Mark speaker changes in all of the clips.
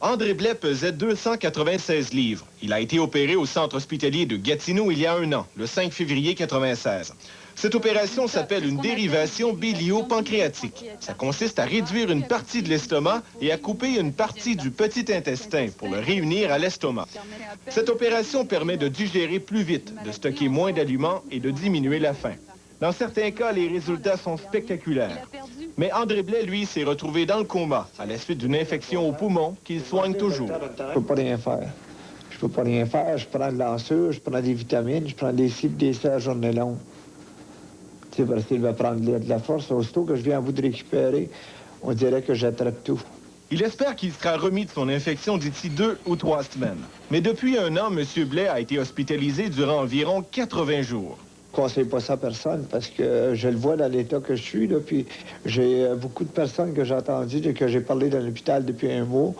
Speaker 1: André Blais pesait 296 livres. Il a été opéré au centre hospitalier de Gatineau il y a 1 an, le 5 février 96. Cette opération s'appelle une dérivation bilio-pancréatique. Ça consiste à réduire une partie de l'estomac et à couper une partie du petit intestin pour le réunir à l'estomac. Cette opération permet de digérer plus vite, de stocker moins d'aliments et de diminuer la faim. Dans certains cas, les résultats sont spectaculaires. Mais André Blais, lui, s'est retrouvé dans le coma à la suite d'une infection au poumon qu'il soigne toujours.
Speaker 2: Je peux pas rien faire. Je peux pas rien faire. Je prends de l'ensure, je prends des vitamines, je prends des cibles, des C à journée longue. Tu sais, parce qu'il va prendre de la force. Aussitôt que je viens à bout de récupérer, on dirait que j'attrape tout.
Speaker 1: Il espère qu'il sera remis de son infection d'ici 2 ou 3 semaines. Mais depuis 1 an, M. Blais a été hospitalisé durant environ 80 jours.
Speaker 2: Je ne conseille pas ça à personne parce que je le vois dans l'état que je suis. Là, puis j'ai beaucoup de personnes que j'ai entendues, que j'ai parlé dans l'hôpital depuis 1 mois.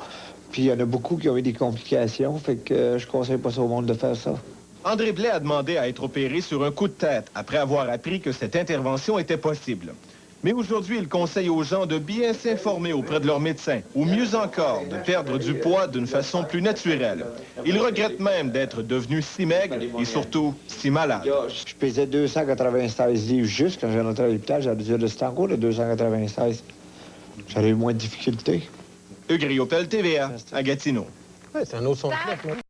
Speaker 2: Puis il y en a beaucoup qui ont eu des complications. Fait que je ne conseille pas ça au monde de faire ça.
Speaker 1: André Blais a demandé à être opéré sur un coup de tête après avoir appris que cette intervention était possible. Mais aujourd'hui, il conseille aux gens de bien s'informer auprès de leur médecin, ou mieux encore, de perdre du poids d'une façon plus naturelle. Il regrette même d'être devenu si maigre et surtout si malade.
Speaker 2: Je pesais 296 livres juste quand j'ai rentré à l'hôpital. J'avais dit, c'est encore de 296. J'avais eu moins de difficultés.
Speaker 1: Hugues Riopel, TVA, à Gatineau.
Speaker 3: Ouais, c'est un autre son de cloche, non?